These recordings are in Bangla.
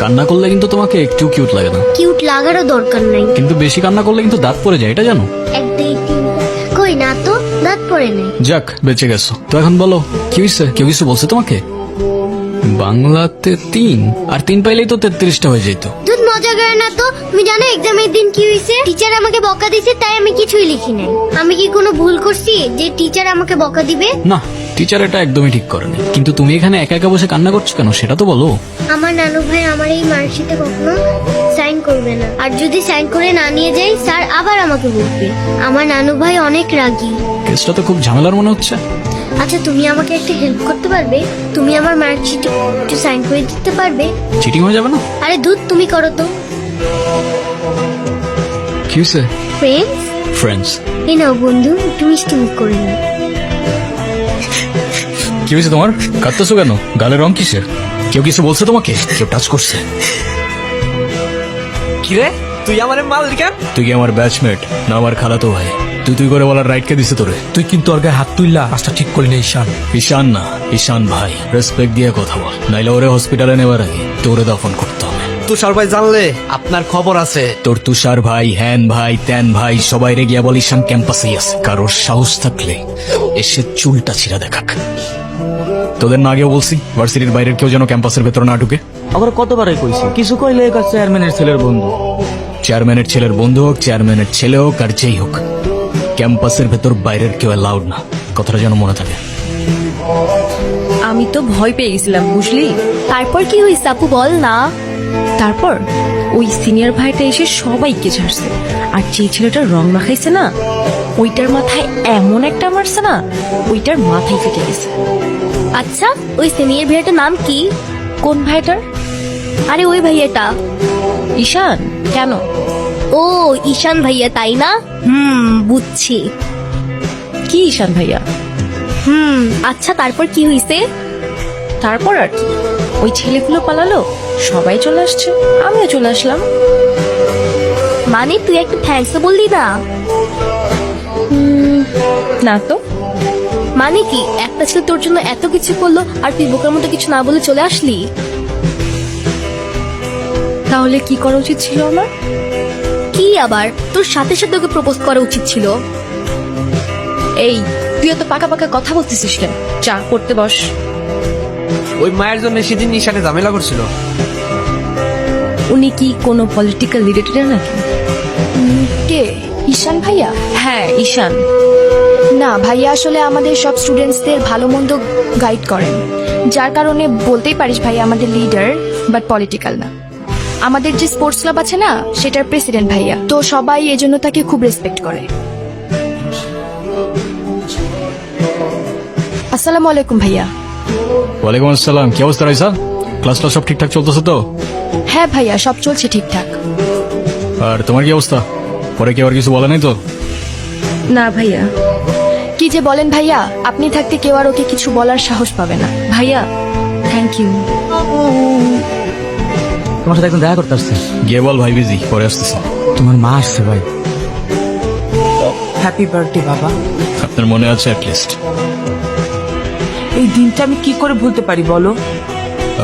কান্না করলে কিন্তু তোমাকে একটু কিউট লাগে না, কিউট লাগারও দরকার নাই। কিন্তু বেশি কান্না করলে কিন্তু দাঁত পড়ে যায়, এটা জানো? এক দুই তিন, কই না তো, দাঁত পড়ে নেই। যাক, বেঁচে গেছো তো। এখন বলো কি হয়েছে? কেউ কিছু বলছে তোমাকে? বাংলাতে 3 আর 3 পাইলেই তো 33টা হয়ে যেত। দুধ মজা করে না তো। তুমি জানো এক্সামের দিন কি হয়েছে? টিচার আমাকে বকা দিয়েছে, তাই আমি কিছুই লিখি নাই। আমি কি কোনো ভুল করছি যে টিচার আমাকে বকা দিবে? না, টিচার এটা একদমই ঠিক করেনি। কিন্তু তুমি এখানে একা একা বসে কান্না করছো কেন সেটা তো বলো। আমার নানু ভাই আমার এই মার্কশিটে কখনো সাইন করবে না, আর যদি সাইন করে না নিয়ে যাই স্যার আবার আমাকে বলবে। আমার নানু ভাই অনেক রাগী। কেসটা তো খুব ঝামেলার মনে হচ্ছে। আচ্ছা, তুমি আমাকে একটা হেল্প করতে পারবে? তুমি আমার মার্কশিটে একটু সাইন করে দিতে পারবে? চিটিং হয়ে যাবে না? আরে দুধ, তুমি করো তো। কি হয়েছে? Friends, friends? এই নাও বন্ধু, একটু মিষ্টি মুখ করে নাও। কি হয়েছে তোমার? কাঁদতেছো কেন? গালের রং কিসের? কেউ কিছু বলছে তোমাকে? কেউ টাচ করছে? কিরে, তুই আমার মালিক? তুই কি আমার ব্যাচমেট না আমার খালাতো ভাই? তুই করে বলার রাইট কে দিছে তোরে? তুই কিন্তু ওর গায়ে হাত তুললা, কাজটা ঠিক করলি না ঈশান। ঈশান না, ঈশান ভাই। রেসপেক্ট দিয়ে কথা বল, নাইলে ওরে হসপিটালে নেওয়ার আগে তোরে দাফন করতে হবে। তুষার ভাই জানলে আপনার খবর আছে। তোর তুষার ভাই, হ্যান ভাই, ত্যান ভাই, সবাই রে গিয়া বল ঈশান ক্যাম্পাসেই আছে। কারোর সাহস থাকলে এসে চুলটা ছিঁড়া দেখাক। তোদের না আগেও বলছি ভার্সিটির বাইরের কেউ যেন ক্যাম্পাসের ভেতর না ঢুকে। আবার কতবারই কইছি, কিছু কইলে চেয়ারম্যানের ছেলের বন্ধু। চেয়ারম্যানের ছেলের বন্ধু হোক, চেয়ারম্যানের ছেলে হোক, আর যেই হোক, ক্যাম্পাসের ভেতর বাইরের কেউ অ্যালাউড না। কথাটা যেন মনে থাকে। আমি তো ভয় পেয়ে গেছিলাম, বুঝলি? তারপর কি হয়েছে আপু, বল না। তারপর ওই সিনিয়র ভাইটা এসে সবাইকে ছাড়ছে, আর যে ছেলেটার রং মাখাইছে না, ওইটার মাথায় এমন একটা মারছে না, ওইটার মাথায় ফেটে গেছে। আচ্ছা, ওই সিনিয়র ভাইয়াটার নাম কি? কোন ভাইটার? আরে ওই ভাইয়াটা। ঈশান? কেন? ও, ঈশান ভাইয়া তাই না? বুঝছি। কি ঈশান ভাইয়া? আচ্ছা, তারপর কি হয়েছে? তারপর আর কি, ওই ছেলেগুলো পালালো, সবাই চলে আসছে, আমিও চলে আসলাম। মানে তুই একটা থ্যাঙ্কস বললি না? না তো। মানে কি, একটা ছেলে তোর জন্য এত কিছু করলো আর তুই বোকার মতো কিছু না বলে চলে আসলি? তাহলে কি করা উচিত ছিল আমার? কি আবার, তোর সাথে সাথে ওকে প্রপোজ করা উচিত ছিল। এই, তুই এত পাকা পাকা কথা বলতেছিস কেন? চা পড়তে বস। ওই মায়ের জন্য সেদিন ঈশানে ঝামেলা করছিল। উনি কি কোনো পলিটিক্যাল রিলেটেড নাকি? কে? ঈশান ভাইয়া? হ্যাঁ, ঈশান। না ভাইয়া, আসলে আমাদের সব স্টুডেন্টসদের ভালো মন্দ গাইড করেন, যার কারণে বলতেই পারিস ভাইয়া আমাদের লিডার, বাট পলিটিক্যাল না। আমাদের যে স্পোর্টস ক্লাব আছে না, সেটার প্রেসিডেন্ট ভাইয়া, তো সবাই এজন্য তাকে খুব রেসপেক্ট করে। আসসালামু আলাইকুম ভাইয়া। ওয়ালাইকুম আসসালাম। কি অবস্থা রাইসা? ক্লাসটা সব ঠিকঠাক চলতেছে তো? হ্যাঁ ভাইয়া, সব চলছে ঠিকঠাক। আর তোমার কি অবস্থা? পরে কেউ আর কিছু বলে নাই তো? না ভাইয়া। কি যে বলেন ভাইয়া, আপনি থাকতে কেউ আর ওকে কিছু বলার সাহস পাবে না। ভাইয়া, থ্যাংক ইউ। তোমার সাথে একদম দেখা করতে আসছে। গিয়ে বল ভাই বিজি, পরে আসতেছি। তোমার মা আসছে ভাই। হ্যাপি বার্থডে বাবা। আপনার মনে আছে অ্যাটলিস্ট? এই দিনটা আমি কি করে ভুলতে পারি বলো?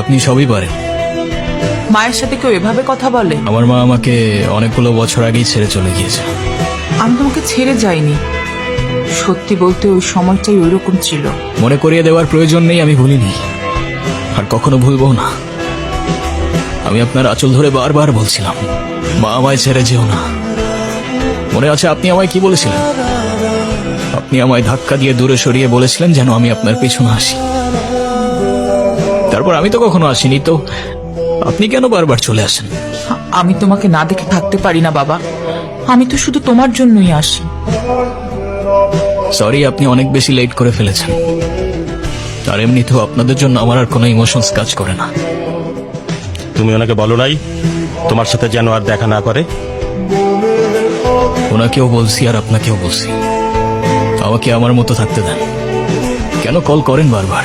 আপনি সবই পারেন। মায়ের সাথে কেউ এভাবে কথা বলে? আমার মা আমাকে অনেকগুলো বছর আগেই ছেড়ে চলে গিয়েছে। আমি তোমাকে ছেড়ে যাইনি, সত্যি বলতে ওই সময়টাই ওইরকম ছিল। মনে করিয়ে দেওয়ার প্রয়োজন নেই, আমি ভুলিনি আর কখনো ভুলবো না। আমি আপনার আঁচল ধরে বারবার বলছিলাম, মা আমায় ছেড়ে যেও না। মনে আছে আপনি আমায় কি বলেছিলেন? আপনি আমায় ধাক্কা দিয়ে দূরে সরিয়ে বলেছিলেন যেন আমি আপনার পেছনে আসি। তারপর আমি তো কখনো আসিনি, তো আপনি কেন বারবার চলে আসেন? আমি তোমাকে না দেখে থাকতে পারি না বাবা, আমি তো শুধু তোমার জন্যই আসি। সরি, আপনি অনেক বেশি লেট করে ফেলেছেন। আর এমনিতেও আপনাদের জন্য আমার আর কোনো ইমোশনস কাজ করে না। তুমি ওনাকে বলো নাই তোমার সাথে যেন আর দেখা না করে? ওনাকেও বলছি আর আপনাকেও বলছি, আমাকে আমার মতো থাকতে দেন। কেন কল করেন বারবার?